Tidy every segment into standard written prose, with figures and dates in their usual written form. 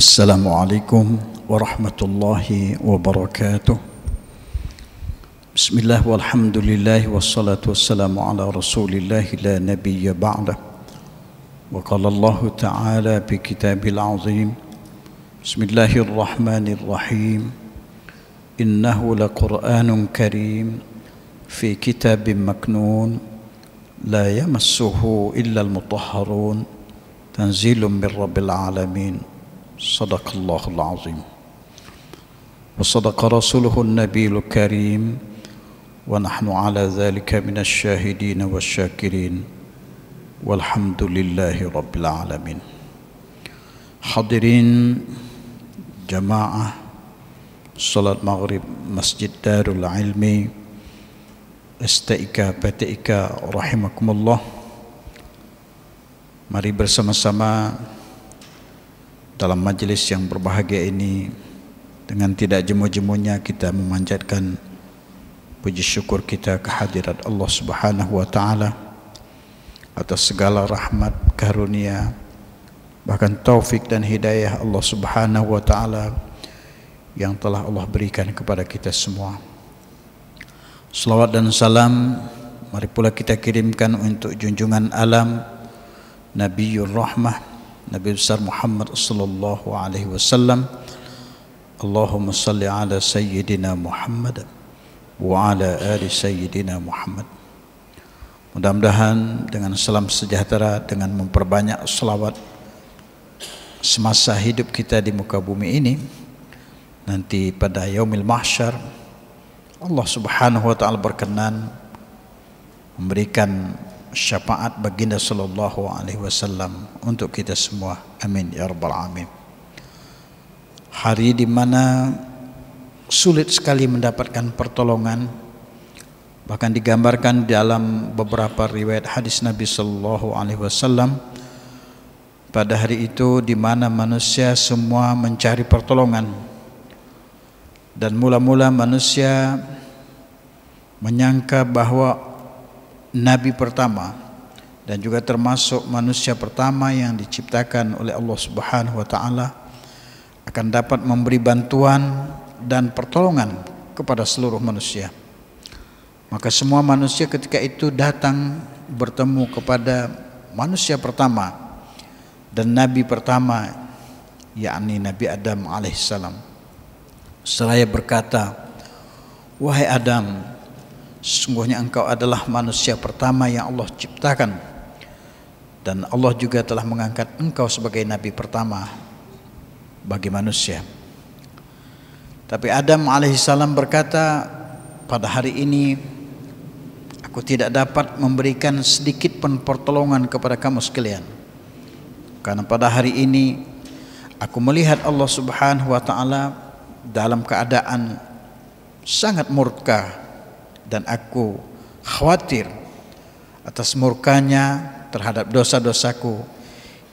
Assalamualaikum warahmatullahi wabarakatuh. Bismillah walhamdulillah wassalatu wassalamu ala rasulillah la nabiyya ba'dah. Wa qala Allah ta'ala fi kitabil azim. Bismillahirrahmanirrahim. Innahu laqur'anun karim fi kitabin maknun la yamassuhu illa al-mutahharun tanzilun min rabbil alamin. Sadaqallahul azim. Wa sadaqa rasuluhun nabiyul karim. Wa nahnu ala dhalika minasy syahidin wasyakirin. Walhamdulillahi rabbil alamin. Hadirin jamaah salat maghrib Masjid Darul Ilmi STIK PTIK rahimakumullah. Mari bersama-sama dalam majelis yang berbahagia ini, dengan tidak jemu-jemunya kita memanjatkan puji syukur kita kehadirat Allah Subhanahu wa taala atas segala rahmat, karunia, bahkan taufik dan hidayah Allah Subhanahu wa taala yang telah Allah berikan kepada kita semua. Selawat dan salam mari pula kita kirimkan untuk junjungan alam Nabiur Rahmah, Nabi besar Muhammad sallallahu alaihi wasallam. Allahumma salli ala sayyidina Muhammad wa ala ali sayyidina Muhammad. Mudah-mudahan dengan salam sejahtera, dengan memperbanyak selawat semasa hidup kita di muka bumi ini, nanti pada yaumil mahsyar Allah Subhanahu wa taala berkenan memberikan syafaat baginda sallallahu alaihi wasallam untuk kita semua. Amin ya rabbal alamin. Hari di mana sulit sekali mendapatkan pertolongan, bahkan digambarkan dalam beberapa riwayat hadis Nabi sallallahu alaihi wasallam, pada hari itu di mana manusia semua mencari pertolongan, dan mula-mula manusia menyangka bahwa Nabi pertama dan juga termasuk manusia pertama yang diciptakan oleh Allah Subhanahu wa taala akan dapat memberi bantuan dan pertolongan kepada seluruh manusia. Maka semua manusia ketika itu datang bertemu kepada manusia pertama dan Nabi pertama, yakni Nabi Adam alaihissalam. Seraya berkata, "Wahai Adam, sesungguhnya engkau adalah manusia pertama yang Allah ciptakan, dan Allah juga telah mengangkat engkau sebagai nabi pertama bagi manusia." Tapi Adam alaihissalam berkata, "Pada hari ini aku tidak dapat memberikan sedikit pun pertolongan kepada kamu sekalian, karena pada hari ini aku melihat Allah Subhanahu wa taala dalam keadaan sangat murka, dan aku khawatir atas murkanya terhadap dosa-dosaku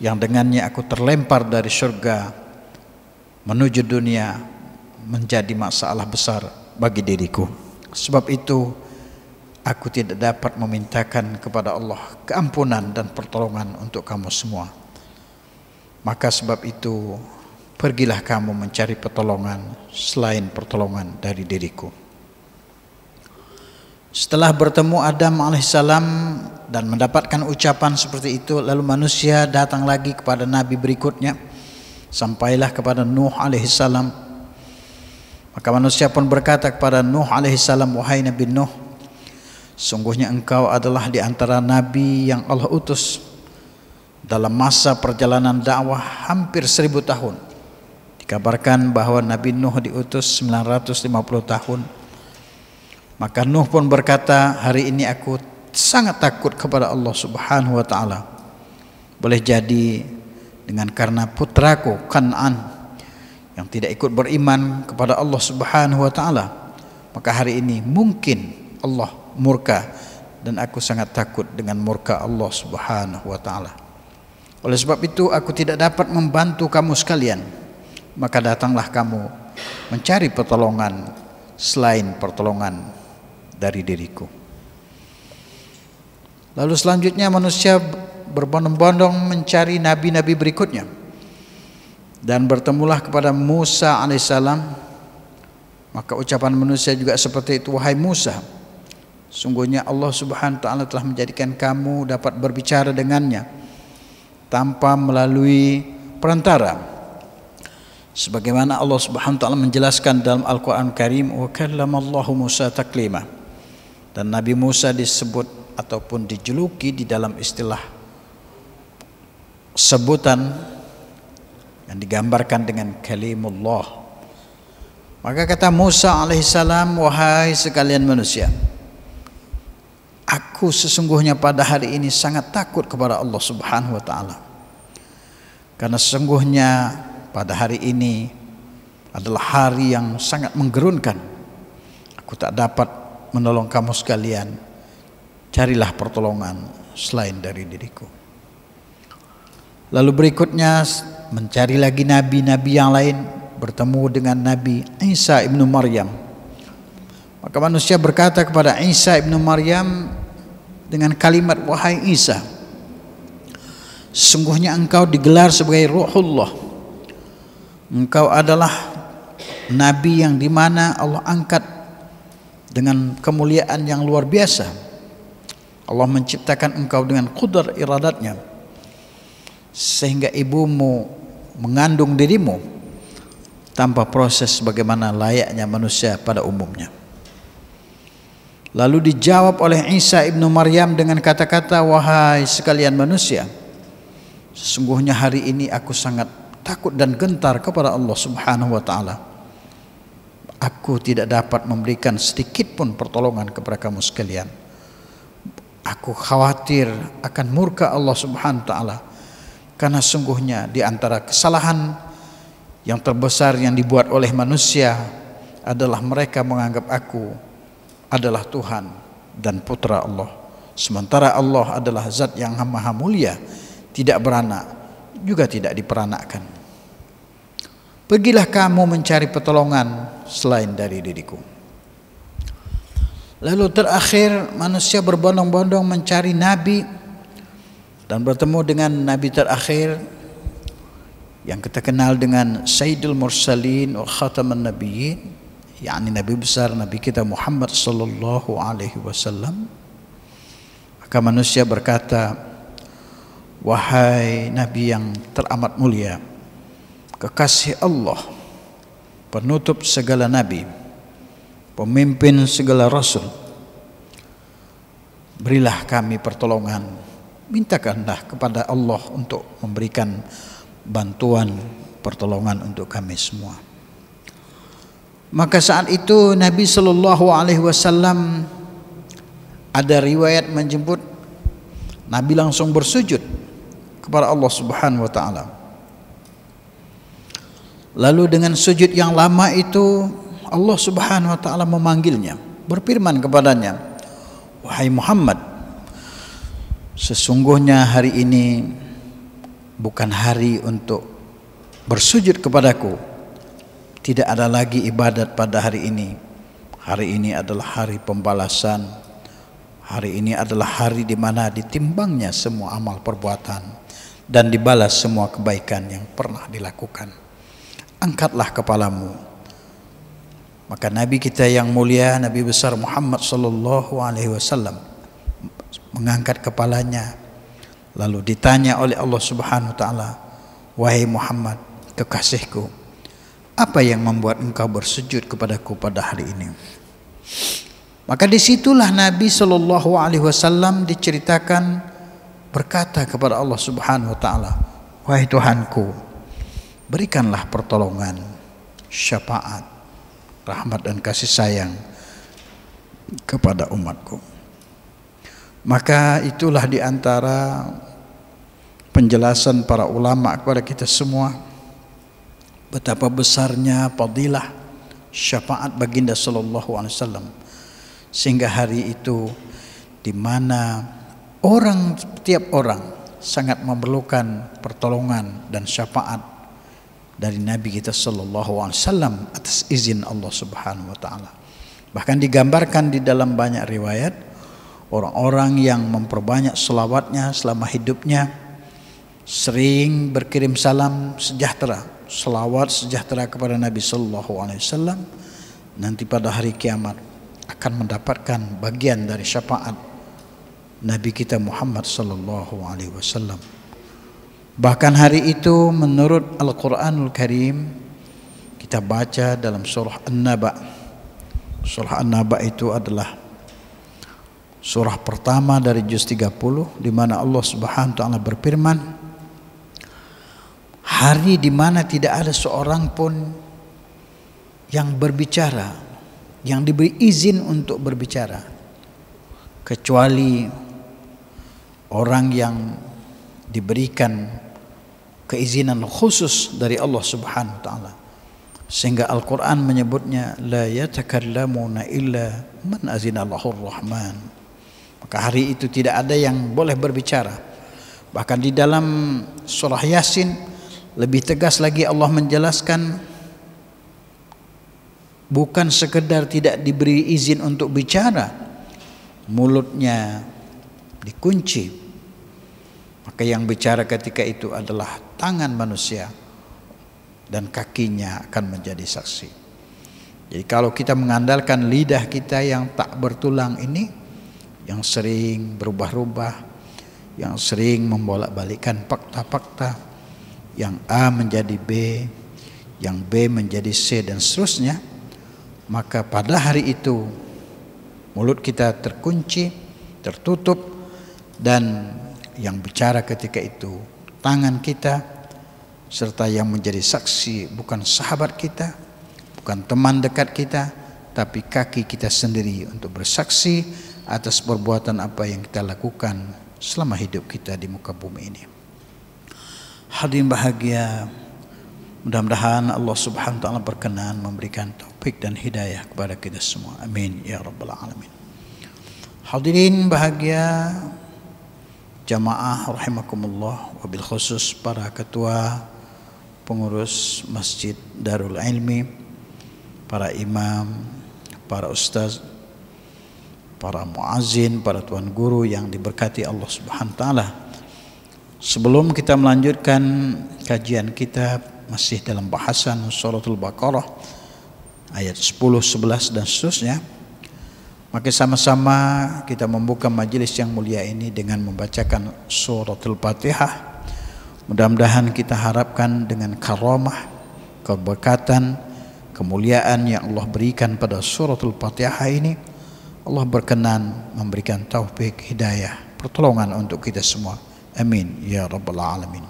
yang dengannya aku terlempar dari surga menuju dunia menjadi masalah besar bagi diriku. Sebab itu aku tidak dapat memintakan kepada Allah keampunan dan pertolongan untuk kamu semua. Maka sebab itu pergilah kamu mencari pertolongan selain pertolongan dari diriku." Setelah bertemu Adam alaihissalam dan mendapatkan ucapan seperti itu, lalu manusia datang lagi kepada nabi berikutnya, sampailah kepada Nuh alaihissalam. Maka manusia pun berkata kepada Nuh alaihissalam, "Wahai Nabi Nuh, sungguhnya engkau adalah di antara nabi yang Allah utus dalam masa perjalanan dakwah hampir 1000 tahun. Dikabarkan bahwa Nabi Nuh diutus 950 tahun. Maka Nuh pun berkata, hari ini aku sangat takut kepada Allah Subhanahu wa taala. Boleh jadi dengan karena putraku Kan'an yang tidak ikut beriman kepada Allah Subhanahu wa taala, maka hari ini mungkin Allah murka, dan aku sangat takut dengan murka Allah Subhanahu wa taala. Oleh sebab itu aku tidak dapat membantu kamu sekalian. Maka datanglah kamu mencari pertolongan selain pertolongan dari diriku." Lalu selanjutnya manusia berbondong-bondong mencari nabi-nabi berikutnya. dan bertemulah kepada Musa alaihissalam. Maka ucapan manusia juga seperti itu, wahai Musa, sungguhnya Allah subhanahu wa ta'ala telah menjadikan kamu dapat berbicara dengannya tanpa melalui perantara, sebagaimana Allah subhanahu wa ta'ala menjelaskan dalam Al-Quran Karim, wa kallamallahu Musa taklima. Dan Nabi Musa disebut ataupun dijuluki di dalam istilah sebutan yang digambarkan dengan kalimullah. Maka kata Musa alaihissalam, wahai sekalian manusia, aku sesungguhnya pada hari ini sangat takut kepada Allah subhanahu wa ta'ala, karena sesungguhnya pada hari ini adalah hari yang sangat menggerunkan. Aku tak dapat menolong kamu sekalian, carilah pertolongan selain dari diriku. Lalu berikutnya mencari lagi nabi-nabi yang lain, bertemu dengan Nabi Isa ibnu Maryam. Maka manusia berkata kepada Isa ibnu Maryam dengan kalimat, wahai Isa, sesungguhnya engkau digelar sebagai Ruhullah. Engkau adalah nabi yang dimana Allah angkat dengan kemuliaan yang luar biasa. Allah menciptakan engkau dengan qudar iradatnya, sehingga ibumu mengandung dirimu tanpa proses bagaimana layaknya manusia pada umumnya. Lalu dijawab oleh Isa ibnu Maryam dengan kata-kata, wahai sekalian manusia, sesungguhnya hari ini aku sangat takut dan gentar kepada Allah subhanahu wa ta'ala. Aku tidak dapat memberikan sedikit pun pertolongan kepada kamu sekalian. Aku khawatir akan murka Allah subhanahu wa ta'ala, karena sungguhnya di antara kesalahan yang terbesar yang dibuat oleh manusia adalah mereka menganggap aku adalah Tuhan dan putra Allah, sementara Allah adalah zat yang maha mulia, tidak beranak, juga tidak diperanakkan. Pergilah kamu mencari pertolongan selain dari diriku. Lalu terakhir manusia berbondong-bondong mencari nabi dan bertemu dengan nabi terakhir yang kita kenal dengan Sayyidul Mursalin wa Khataman Nabiyyin, yakni nabi besar, nabi kita Muhammad sallallahu alaihi wasallam. Maka manusia berkata, wahai nabi yang teramat mulia, kekasih Allah, penutup segala nabi, pemimpin segala rasul, berilah kami pertolongan, mintakanlah kepada Allah untuk memberikan bantuan pertolongan untuk kami semua. Maka saat itu Nabi sallallahu alaihi wasallam, ada riwayat menyebut Nabi langsung bersujud kepada Allah subhanahu wa ta'ala. Lalu dengan sujud yang lama itu Allah subhanahu wa ta'ala memanggilnya, berfirman kepadanya, wahai Muhammad, sesungguhnya hari ini bukan hari untuk bersujud kepadaku. Tidak ada lagi ibadat pada hari ini. Hari ini adalah hari pembalasan. Hari ini adalah hari di mana ditimbangnya semua amal perbuatan dan dibalas semua kebaikan yang pernah dilakukan. Angkatlah kepalamu. Maka Nabi kita yang mulia, Nabi besar Muhammad sallallahu alaihi wasallam mengangkat kepalanya. Lalu ditanya oleh Allah subhanahu wa ta'ala, wahai Muhammad, kekasihku, apa yang membuat engkau bersujud kepadaku pada hari ini? Maka disitulah Nabi sallallahu alaihi wasallam diceritakan berkata kepada Allah subhanahu wa ta'ala, wahai Tuhanku, berikanlah pertolongan, syafaat, rahmat dan kasih sayang kepada umatku. Maka itulah diantara penjelasan para ulama kepada kita semua betapa besarnya fadilah syafaat baginda sallallahu alaihi wasallam, sehingga hari itu di mana tiap orang sangat memerlukan pertolongan dan syafaat dari Nabi kita sallallahu alaihi wasallam atas izin Allah subhanahu wa ta'ala. Bahkan digambarkan di dalam banyak riwayat, orang-orang yang memperbanyak selawatnya selama hidupnya, sering berkirim salam sejahtera selawat sejahtera kepada Nabi sallallahu alaihi wasallam, nanti pada hari kiamat akan mendapatkan bagian dari syafaat Nabi kita Muhammad sallallahu alaihi wasallam. Bahkan hari itu menurut Al-Qur'anul Karim kita baca dalam surah An-Naba. Surah An-Naba itu adalah surah pertama dari juz 30 di mana Allah Subhanahu wa taala berfirman, hari di mana tidak ada seorang pun yang berbicara, yang diberi izin untuk berbicara, kecuali orang yang diberikan keizinan khusus dari Allah Subhanahu wa taala. Sehingga Al-Quran menyebutnya la yatakallamuna illa man azina lahur rahman. Maka hari itu tidak ada yang boleh berbicara. Bahkan di dalam surah Yasin lebih tegas lagi Allah menjelaskan, bukan sekedar tidak diberi izin untuk bicara, mulutnya dikunci. Maka yang bicara ketika itu adalah tangan manusia dan kakinya akan menjadi saksi. Jadi kalau kita mengandalkan lidah kita yang tak bertulang ini, yang sering berubah-ubah, yang sering membolak-balikkan fakta-fakta, yang A menjadi B, yang B menjadi C dan seterusnya, maka pada hari itu mulut kita terkunci, tertutup, dan yang bicara ketika itu tangan kita, serta yang menjadi saksi bukan sahabat kita, bukan teman dekat kita, tapi kaki kita sendiri untuk bersaksi atas perbuatan apa yang kita lakukan selama hidup kita di muka bumi ini. Hadirin bahagia, mudah-mudahan Allah Subhanahu wa taala berkenan memberikan taufik dan hidayah kepada kita semua. Amin ya rabbal alamin. Hadirin bahagia, jamaah rahimakumullah, wabil khusus para ketua pengurus Masjid Darul Ilmi, para imam, para ustaz, para muazzin, para tuan guru yang diberkati Allah Subhanahu wa taala. Sebelum kita melanjutkan kajian kita masih dalam bahasan suratul Baqarah ayat 10, 11 dan seterusnya, maka sama-sama kita membuka majelis yang mulia ini dengan membacakan suratul Fatihah. Mudah-mudahan kita harapkan dengan karamah, keberkatan, kemuliaan yang Allah berikan pada suratul Fatihah ini, Allah berkenan memberikan taufik, hidayah, pertolongan untuk kita semua. Amin ya rabbal alamin.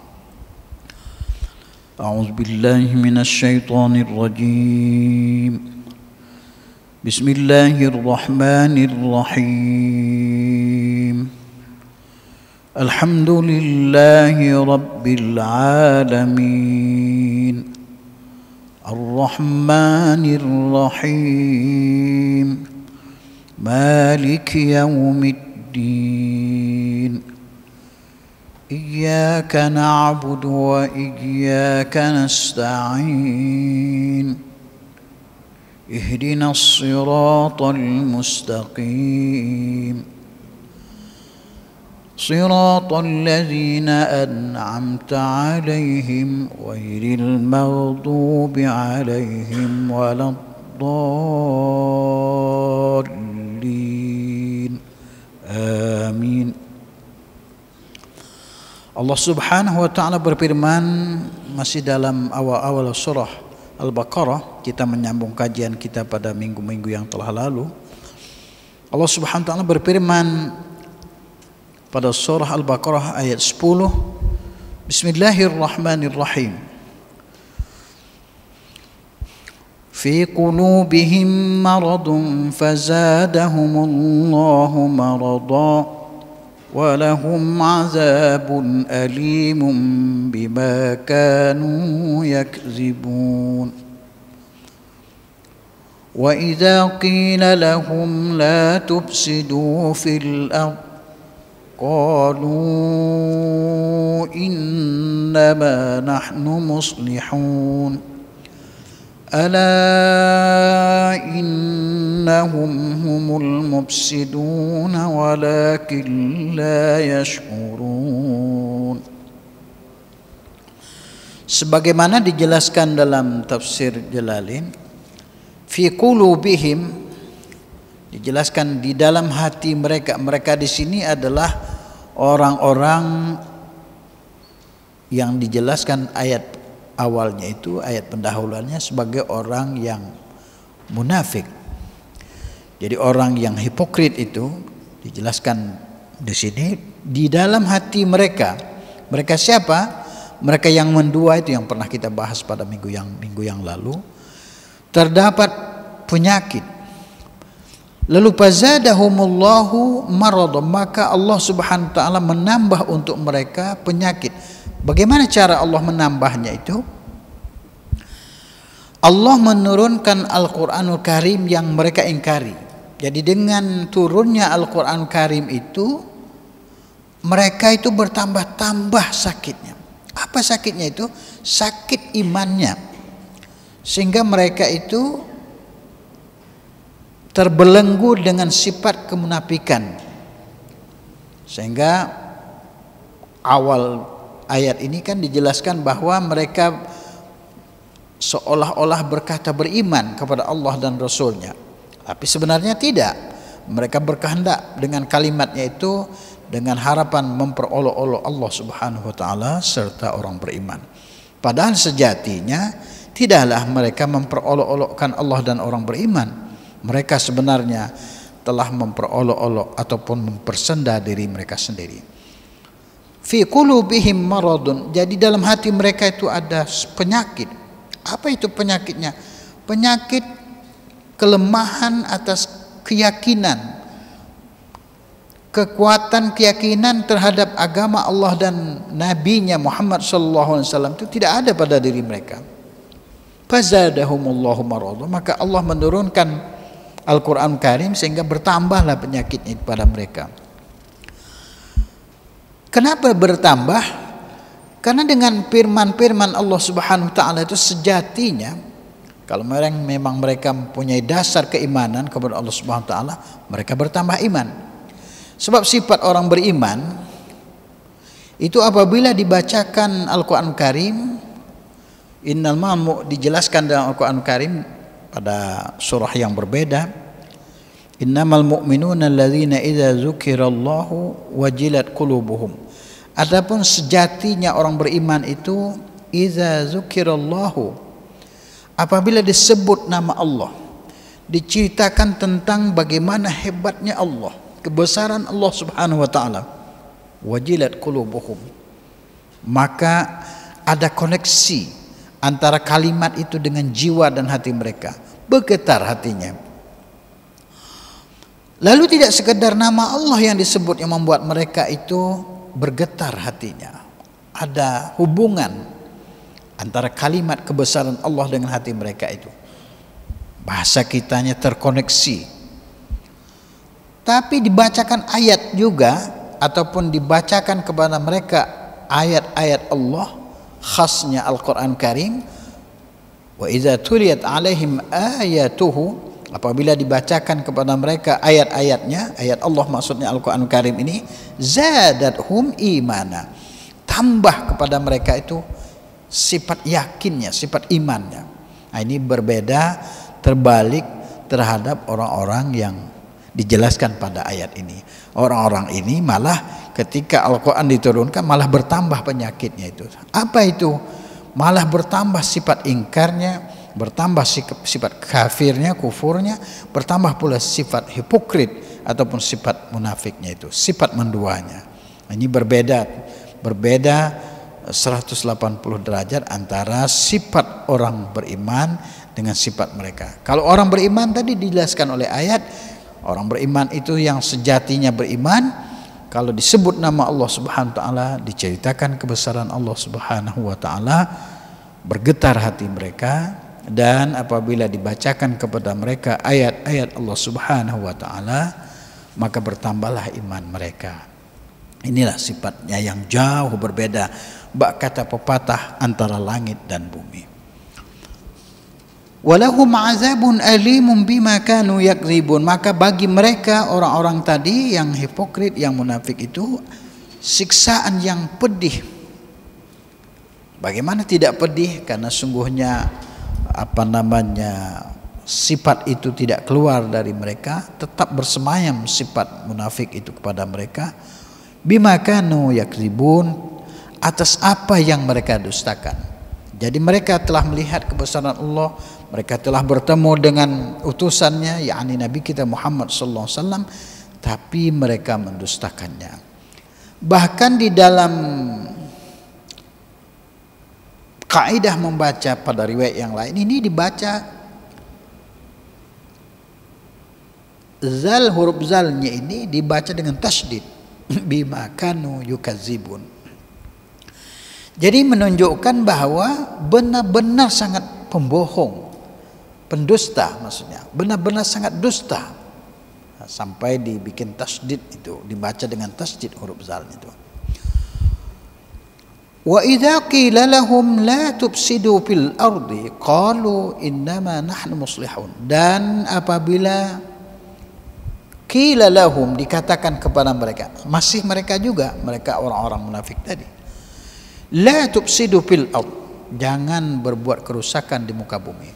A'udzu billahi minasy syaithanir rajim. Bismillahirrahmanirrahim. Alhamdulillahi rabbil alamin. Ar-Rahmanir Rahim. Maliki yaumiddin. Iyyaka na'budu wa iyyaka nasta'in. Ihdinas siratal mustaqim. صراط الذين أنعمت عليهم غير المغضوب عليهم ولا الضالين آمين. Allah Subhanahu wa taala berfirman masih dalam awal-awal surah Al-Baqarah, kita menyambung kajian kita pada minggu-minggu yang telah lalu. Allah Subhanahu wa taala berfirman pada surah Al-Baqarah ayat 10, Bismillahirrahmanirrahim. Fi qulubihim maradun fazadahumullahu marada wa lahum azabun alimun bima kanu yakzibun. Wa idza qila lahum la tufsidu fil ardh قالوا إنما نحن مصلحون ألا إنهم هم المفسدون ولكن لا يشعرون. Sebagaimana dijelaskan dalam tafsir Jalalain, fi qulubihim, dijelaskan di dalam hati mereka. Mereka di sini adalah orang-orang yang dijelaskan ayat awalnya itu, ayat pendahuluannya, sebagai orang yang munafik. Jadi orang yang hipokrit itu dijelaskan di sini di dalam hati mereka. Mereka siapa? Mereka yang mendua itu yang pernah kita bahas pada minggu yang lalu. Terdapat penyakit. Lalu fazadahumullahu maradun, maka Allah Subhanahu wa taala menambah untuk mereka penyakit. Bagaimana cara Allah menambahnya itu? Allah menurunkan Al-Qur'anul Karim yang mereka ingkari. Jadi dengan turunnya Al-Qur'anul Karim itu, mereka itu bertambah-tambah sakitnya. Apa sakitnya itu? Sakit imannya. Sehingga mereka itu terbelenggu dengan sifat kemunafikan. Sehingga awal ayat ini kan dijelaskan bahwa mereka seolah-olah berkata beriman kepada Allah dan Rasulnya, tapi sebenarnya tidak. Mereka berkehendak dengan kalimatnya itu dengan harapan memperolok-olok Allah Subhanahu wa taala serta orang beriman. Padahal sejatinya tidaklah mereka memperolok-olokkan Allah dan orang beriman. Mereka sebenarnya telah memperolok-olok ataupun mempersenda diri mereka sendiri. Fi qulubihim maradun, jadi dalam hati mereka itu ada penyakit. Apa itu penyakitnya? Penyakit kelemahan atas keyakinan, kekuatan keyakinan terhadap agama Allah dan nabinya Muhammad sallallahu alaihi wasallam itu tidak ada pada diri mereka. Fazadahumullahu maradun, maka Allah menurunkan Al-Qur'an Karim sehingga bertambahlah penyakitnya pada mereka. Kenapa bertambah? Karena dengan firman-firman Allah Subhanahu wa taala itu sejatinya, kalau memang mereka mempunyai dasar keimanan kepada Allah Subhanahu wa taala, mereka bertambah iman. Sebab sifat orang beriman itu apabila dibacakan Al-Qur'an Karim, innal dijelaskan dalam Al-Qur'an Karim pada surah yang berbeda, innamal mu'minuna alladzina idza dzukirallahu wajilat qulubuhum. Adapun sejatinya orang beriman itu idza dzukirallahu, apabila disebut nama Allah, diceritakan tentang bagaimana hebatnya Allah, kebesaran Allah Subhanahu wa taala, wajilat qulubuhum, maka ada koneksi antara kalimat itu dengan jiwa dan hati mereka, bergetar hatinya. Lalu tidak sekedar nama Allah yang disebut yang membuat mereka itu bergetar hatinya, ada hubungan antara kalimat kebesaran Allah dengan hati mereka itu. Bahasa kitanya terkoneksi. Tapi dibacakan ayat juga, ataupun dibacakan kepada mereka ayat-ayat Allah, khasnya Al-Qur'an Karim. Wa idza tuliyat alaihim ayatuhu, apabila dibacakan kepada mereka ayat-ayatnya, ayat Allah maksudnya Al-Qur'an Karim ini, zadathum imana, tambah kepada mereka itu sifat yakinnya, sifat imannya. Nah, ini berbeda, terbalik terhadap orang-orang yang dijelaskan pada ayat ini. Orang-orang ini malah ketika Al-Quran diturunkan malah bertambah penyakitnya itu. Apa itu? Malah bertambah sifat ingkarnya, bertambah sifat kafirnya, kufurnya, bertambah pula sifat hipokrit ataupun sifat munafiknya itu, sifat menduanya. Ini berbeda 180 derajat antara sifat orang beriman dengan sifat mereka. Kalau orang beriman tadi dijelaskan oleh ayat, orang beriman itu yang sejatinya beriman, kalau disebut nama Allah Subhanahu wa taala, diceritakan kebesaran Allah Subhanahu wa taala, bergetar hati mereka, dan apabila dibacakan kepada mereka ayat-ayat Allah Subhanahu wa taala, maka bertambahlah iman mereka. Inilah sifatnya yang jauh berbeda, bak kata pepatah, antara langit dan bumi. Walahum azabun alimun bima kanu yakdzibun, maka bagi mereka orang-orang tadi yang hipokrit, yang munafik itu, siksaan yang pedih Bagaimana tidak pedih? Karena sungguhnya sifat itu tidak keluar dari mereka, tetap bersemayam sifat munafik itu kepada mereka. Bima kanu yakzibun, atas apa yang mereka dustakan. Jadi mereka telah melihat kebesaran Allah, mereka telah bertemu dengan utusannya, yakni Nabi kita Muhammad sallallahu alaihi wasallam, tapi mereka mendustakannya. Bahkan di dalam kaidah membaca pada riwayat yang lain ini dibaca zal, huruf zalnya ini dibaca dengan tasydid, bima kanu yukazibun. Jadi menunjukkan bahwa benar-benar sangat pembohong, pendusta, maksudnya benar-benar sangat dusta, sampai dibikin tasydid, itu dibaca dengan tasydid huruf zalnya itu. Wa idza qila lahum la tufsidu fil ardi qalu innama nahnu muslihun. Dan apabila qila lahum, dikatakan kepada mereka, masih mereka juga, mereka orang-orang munafik tadi, la tufsidu fil ard, jangan berbuat kerusakan di muka bumi,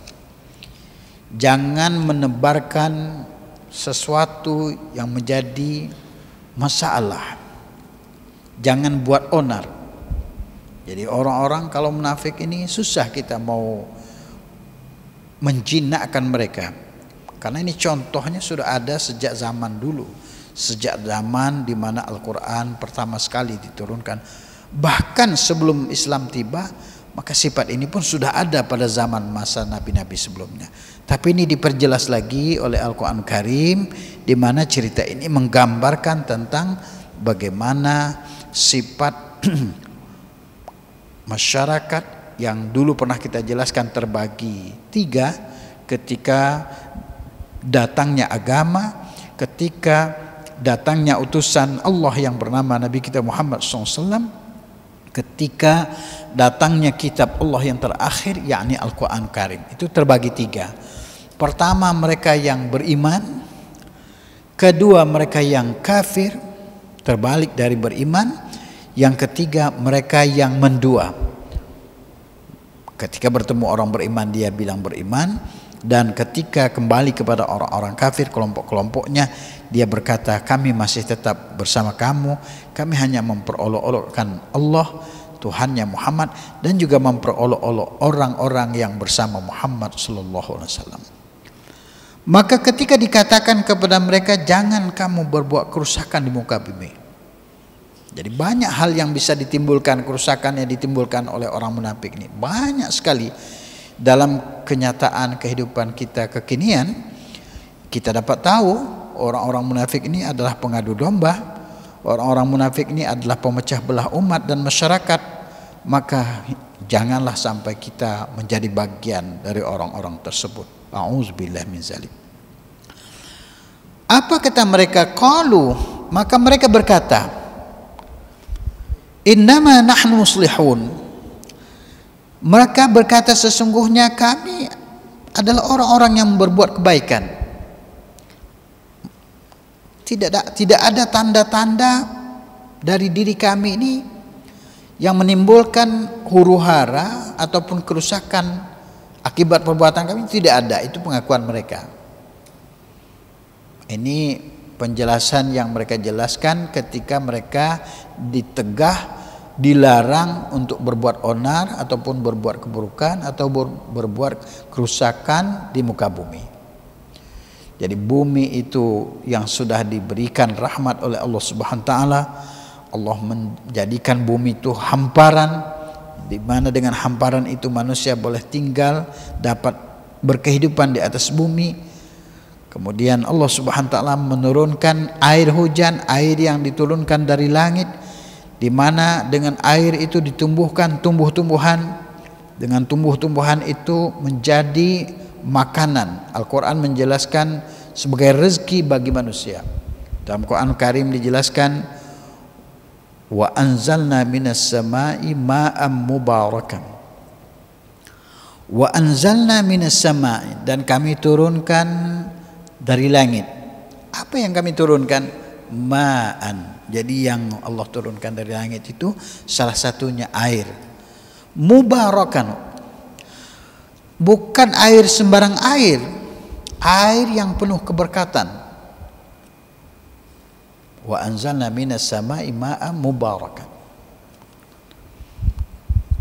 jangan menebarkan sesuatu yang menjadi masalah, jangan buat onar. Jadi orang-orang kalau munafik ini susah kita mau menjinakkan mereka, karena ini contohnya sudah ada sejak zaman dulu, sejak zaman di mana Al-Quran pertama sekali diturunkan. Bahkan sebelum Islam tiba, maka sifat ini pun sudah ada pada zaman masa nabi-nabi sebelumnya. Tapi ini diperjelas lagi oleh Al-Quran Karim, di mana cerita ini menggambarkan tentang bagaimana sifat masyarakat yang dulu pernah kita jelaskan terbagi tiga ketika datangnya agama, ketika datangnya utusan Allah yang bernama Nabi kita Muhammad SAW, ketika datangnya kitab Allah yang terakhir, yakni Al-Quran Karim. Itu terbagi tiga. Pertama mereka yang beriman, kedua mereka yang kafir, terbalik dari beriman, yang ketiga mereka yang mendua. Ketika bertemu orang beriman dia bilang beriman, dan ketika kembali kepada orang-orang kafir, kelompok-kelompoknya, dia berkata kami masih tetap bersama kamu, kami hanya memperolok-olokkan Allah Tuhannya Muhammad, dan juga memperolok-olok orang-orang yang bersama Muhammad sallallahu alaihi wasallam. Maka ketika dikatakan kepada mereka jangan kamu berbuat kerusakan di muka bumi, jadi banyak hal yang bisa ditimbulkan, kerusakan yang ditimbulkan oleh orang munafik ini banyak sekali. Dalam kenyataan kehidupan kita kekinian, kita dapat tahu orang-orang munafik ini adalah pengadu domba, orang-orang munafik ini adalah pemecah belah umat dan masyarakat. Maka janganlah sampai kita menjadi bagian dari orang-orang tersebut. A'udzubillah min zalik. Apa kata mereka? Qalu, maka mereka berkata, innama nahnu muslihun. Mereka berkata sesungguhnya kami adalah orang-orang yang berbuat kebaikan. Tidak ada tanda-tanda dari diri kami ini yang menimbulkan huru-hara ataupun kerusakan akibat perbuatan kami, tidak ada. Itu pengakuan mereka. Ini penjelasan yang mereka jelaskan ketika mereka ditegah, dilarang untuk berbuat onar ataupun berbuat keburukan atau berbuat kerusakan di muka bumi. Jadi bumi itu yang sudah diberikan rahmat oleh Allah Subhanahu wa taala, Allah menjadikan bumi itu hamparan, di mana dengan hamparan itu manusia boleh tinggal, dapat berkehidupan di atas bumi. Kemudian Allah Subhanahu wa taala menurunkan air hujan, air yang diturunkan dari langit, di mana dengan air itu ditumbuhkan tumbuh-tumbuhan, dengan tumbuh-tumbuhan itu menjadi makanan. Al-Quran menjelaskan sebagai rezeki bagi manusia. Dalam Quran Karim dijelaskan, wa anzalna minas sama'i ma'am mubarakan, wa anzalna minas sama'i, dan kami turunkan dari langit. Apa yang kami turunkan? Ma'an. Jadi yang Allah turunkan dari langit itu salah satunya air. Mubarakan, bukan air sembarang air, air yang penuh keberkatan. Wa anzalna minas sama'i ma'an mubarakan.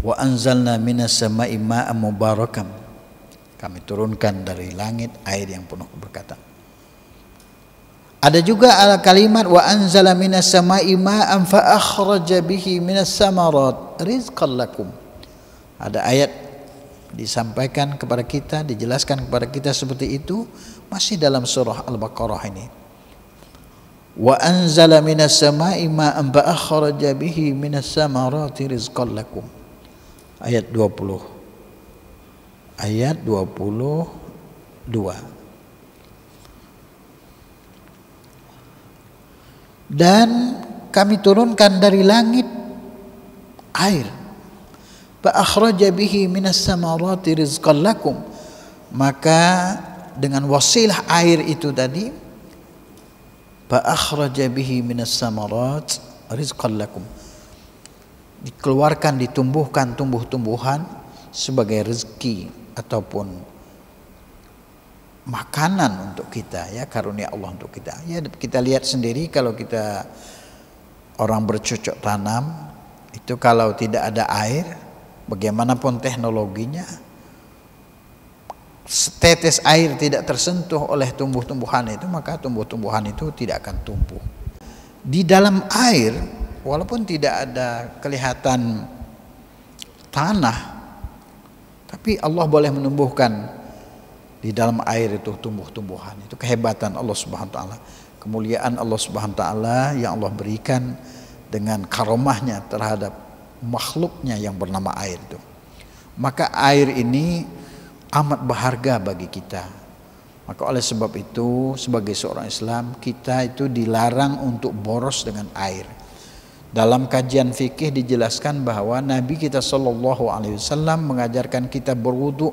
Wa anzalna minas sama'i ma'an mubarakan. Kami turunkan dari langit air yang penuh keberkatan. Ada juga kalimat wa anzala minas sama'i ma'an fa akhraja bihi minas samarat rizqan lakum. Ada ayat disampaikan kepada kita, dijelaskan kepada kita seperti itu, masih dalam surah Al-Baqarah ini. Wa anzala minas sama'i ma'an fa akhraja bihi minas samarati rizqan lakum. Ayat 20. Ayat 22. Dan kami turunkan dari langit air. Fa akhraja bihi minas samarati rizqan lakum. Maka dengan wasilah air itu tadi, fa akhraja bihi minas samarat rizqan lakum, dikeluarkan, ditumbuhkan tumbuh-tumbuhan sebagai rezeki ataupun makanan untuk kita, ya, karunia Allah untuk kita. Ya, kita lihat sendiri kalau kita orang bercocok tanam itu, kalau tidak ada air, bagaimanapun teknologinya, setetes air tidak tersentuh oleh tumbuh-tumbuhan itu, maka tumbuh-tumbuhan itu tidak akan tumbuh. Di dalam air, walaupun tidak ada kelihatan tanah, tapi Allah boleh menumbuhkan di dalam air itu tumbuh-tumbuhan. Itu kehebatan Allah Subhanahu wa taala, kemuliaan Allah Subhanahu wa taala yang Allah berikan dengan karomahnya terhadap makhluknya yang bernama air itu. Maka air ini amat berharga bagi kita. Maka oleh sebab itu, sebagai seorang Islam, kita itu dilarang untuk boros dengan air. Dalam kajian fikih dijelaskan bahwa Nabi kita sallallahu alaihi wasallam mengajarkan kita berwudu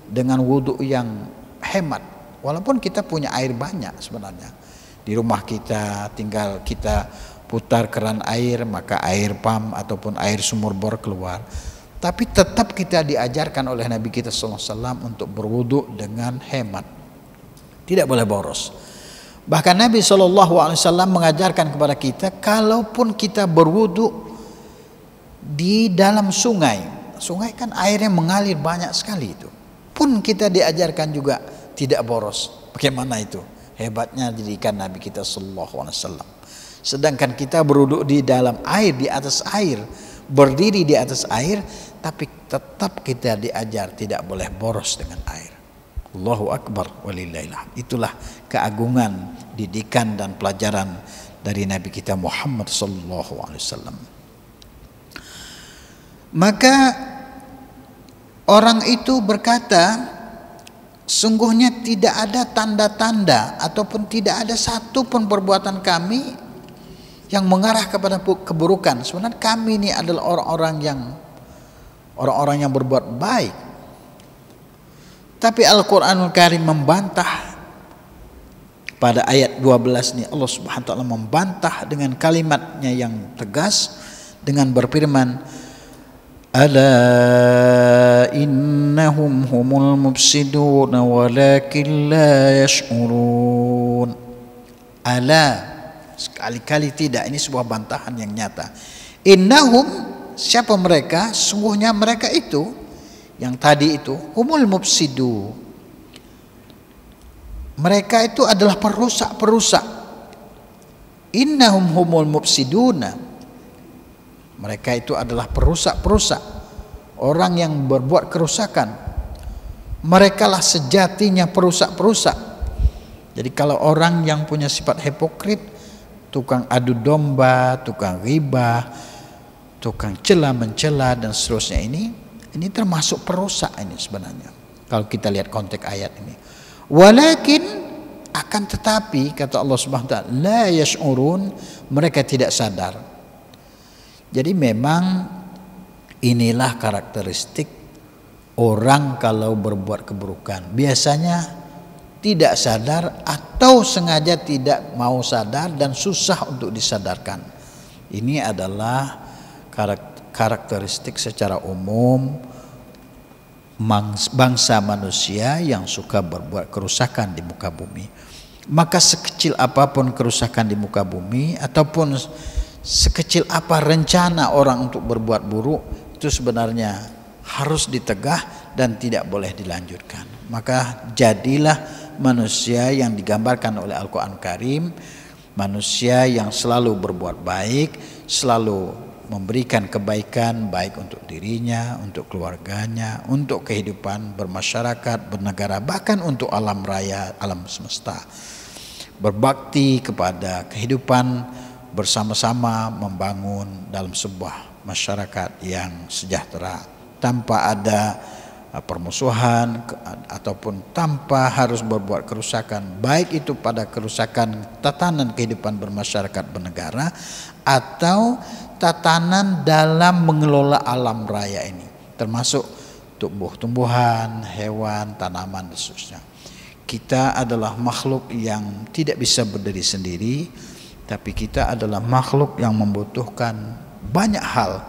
dengan wudu yang hemat. Walaupun kita punya air banyak sebenarnya di rumah kita, tinggal kita putar keran air, maka air pam ataupun air sumur bor keluar. Tapi tetap kita diajarkan oleh Nabi kita sallallahu alaihi wasallam untuk berwudu dengan hemat, tidak boleh boros. Bahkan Nabi SAW mengajarkan kepada kita, kalaupun kita berwudu di dalam sungai, sungai kan airnya mengalir banyak sekali itu, pun kita diajarkan juga tidak boros. Bagaimana itu? Hebatnya didikan Nabi kita SAW. Sedangkan kita berwudu di dalam air, di atas air, berdiri di atas air, tapi tetap kita diajar tidak boleh boros dengan air. Allahu Akbar walillahilhamd. Itulah keagungan didikan dan pelajaran dari Nabi kita Muhammad sallallahu alaihi wasallam. Maka orang itu berkata, sungguhnya tidak ada tanda-tanda ataupun tidak ada satu pun perbuatan kami yang mengarah kepada keburukan. Sebenarnya kami ini adalah orang-orang yang berbuat baik. Tapi Al-Quranul Karim membantah pada ayat 12 ini. Allah Subhanahu wa taala membantah dengan kalimatnya yang tegas dengan berfirman, ala innahum humul mufsidun walakin la yash'urun. Ala, sekali-kali tidak, ini sebuah bantahan yang nyata. Innahum, siapa mereka? Sungguhnya mereka itu yang tadi itu, humul mufsidu, mereka itu adalah perusak-perusak. Innahum humul mufsiduna, mereka itu adalah perusak-perusak, orang yang berbuat kerusakan. Mereka lah sejatinya perusak-perusak. Jadi kalau orang yang punya sifat hipokrit, tukang adu domba, tukang riba, tukang cela-mencela dan seterusnya, ini termasuk perusak ini sebenarnya. Kalau kita lihat konteks ayat ini. Walakin, akan tetapi kata Allah Subhanahu wa taala, la yash'urun, mereka tidak sadar. Jadi memang inilah karakteristik orang kalau berbuat keburukan. Biasanya tidak sadar atau sengaja tidak mau sadar dan susah untuk disadarkan. Ini adalah karakteristik secara umum bangsa manusia yang suka berbuat kerusakan di muka bumi. Maka sekecil apapun kerusakan di muka bumi ataupun sekecil apa rencana orang untuk berbuat buruk, itu sebenarnya harus ditegah dan tidak boleh dilanjutkan. Maka jadilah manusia yang digambarkan oleh Al-Quran Karim, manusia yang selalu berbuat baik, selalu memberikan kebaikan baik untuk dirinya, untuk keluarganya, untuk kehidupan bermasyarakat, bernegara, bahkan untuk alam raya, alam semesta. Berbakti kepada kehidupan bersama-sama membangun dalam sebuah masyarakat yang sejahtera tanpa ada permusuhan ataupun tanpa harus berbuat kerusakan, baik itu pada kerusakan tatanan kehidupan bermasyarakat bernegara atau tatanan dalam mengelola alam raya ini, termasuk tumbuh-tumbuhan, hewan, tanaman dan seterusnya. Kita adalah makhluk yang tidak bisa berdiri sendiri, tapi kita adalah makhluk yang membutuhkan banyak hal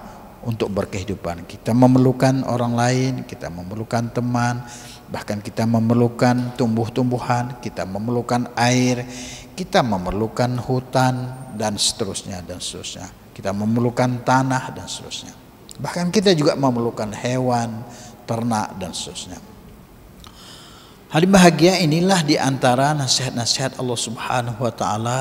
untuk berkehidupan. Kita memerlukan orang lain, kita memerlukan teman, bahkan kita memerlukan tumbuh-tumbuhan, kita memerlukan air, kita memerlukan hutan dan seterusnya dan seterusnya. Kita memerlukan tanah dan seterusnya. Bahkan kita juga memerlukan hewan, ternak dan seterusnya. Hari bahagia inilah di antara nasihat-nasihat Allah Subhanahu wa taala,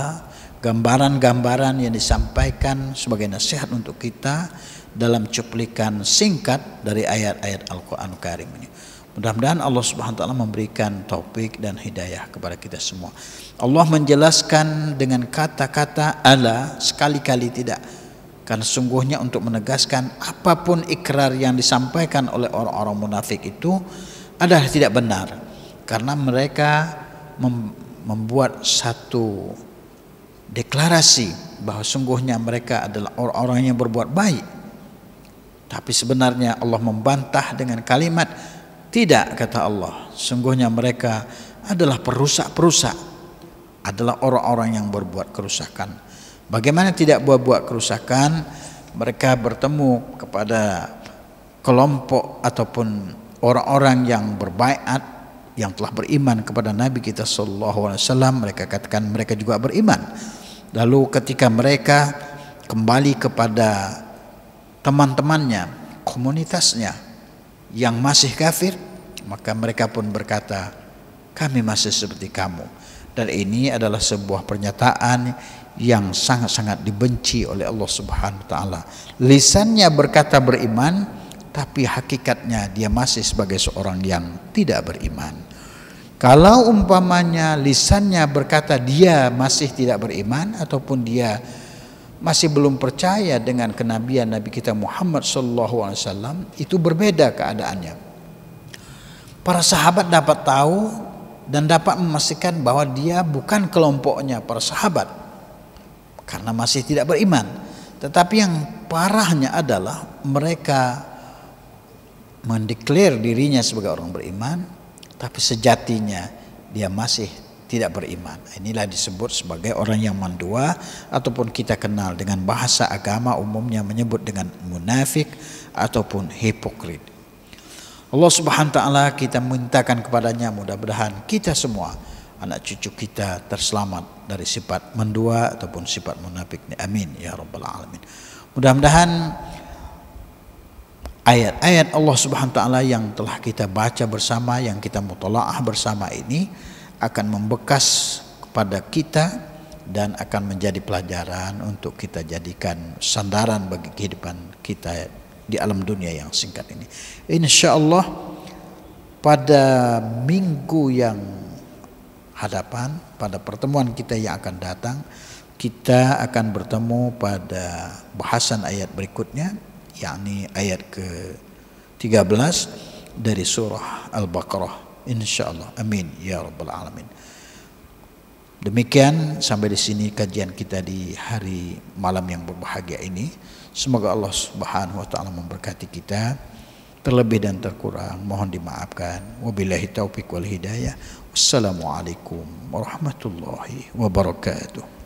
gambaran-gambaran yang disampaikan sebagai nasihat untuk kita dalam cuplikan singkat dari ayat-ayat Al-Quran Karim ini. Mudah-mudahan Allah Subhanahu wa taala memberikan taufik dan hidayah kepada kita semua. Allah menjelaskan dengan kata-kata ala, sekali-kali tidak. Karena sungguhnya untuk menegaskan apapun ikrar yang disampaikan oleh orang-orang munafik itu adalah tidak benar. Karena mereka membuat satu deklarasi bahwa sungguhnya mereka adalah orang-orang yang berbuat baik. Tapi sebenarnya Allah membantah dengan kalimat tidak, kata Allah. Sungguhnya mereka adalah perusak-perusak, adalah orang-orang yang berbuat kerusakan. Bagaimana tidak buat kerusakan? Mereka bertemu kepada kelompok ataupun orang-orang yang berbaiat, yang telah beriman kepada Nabi kita sallallahu alaihi wasallam. Mereka katakan mereka juga beriman. Lalu ketika mereka kembali kepada teman-temannya, komunitasnya yang masih kafir, maka mereka pun berkata, kami masih seperti kamu. Dan ini adalah sebuah pernyataan yang sangat-sangat dibenci oleh Allah Subhanahu wa taala. Lisannya berkata beriman, tapi hakikatnya dia masih sebagai seorang yang tidak beriman. Kalau umpamanya lisannya berkata dia masih tidak beriman ataupun dia masih belum percaya dengan kenabian Nabi kita Muhammad sallallahu alaihi wasallam, itu berbeda keadaannya. Para sahabat dapat tahu dan dapat memastikan bahwa dia bukan kelompoknya para sahabat karena masih tidak beriman. Tetapi yang parahnya adalah mereka mendeklar dirinya sebagai orang beriman, tapi sejatinya dia masih tidak beriman. Inilah disebut sebagai orang yang mandua, ataupun kita kenal dengan bahasa agama umumnya menyebut dengan munafik ataupun hipokrit. Allah Subhanahu wa taala kita mintakan kepadanya, mudah-mudahan kita semua, anak cucu kita terselamat dari sifat mendua ataupun sifat munafik. Amin ya rabbal alamin. Mudah-mudahan ayat-ayat Allah Subhanahu wa taala yang telah kita baca bersama, yang kita mutalaah bersama ini akan membekas kepada kita dan akan menjadi pelajaran untuk kita jadikan sandaran bagi kehidupan kita di alam dunia yang singkat ini. Insyaallah pada minggu yang hadapan, pada pertemuan kita yang akan datang, kita akan bertemu pada bahasan ayat berikutnya, yakni ayat ke-13 dari surah Al-Baqarah, insyaallah. Amin ya rabbal alamin. Demikian sampai di sini kajian kita di hari malam yang berbahagia ini. Semoga Allah Subhanahu wa taala memberkati kita. Terlebih dan terkurang mohon dimaafkan. Wabillahi taufiq wal hidayah. Wassalamualaikum warahmatullahi wabarakatuh.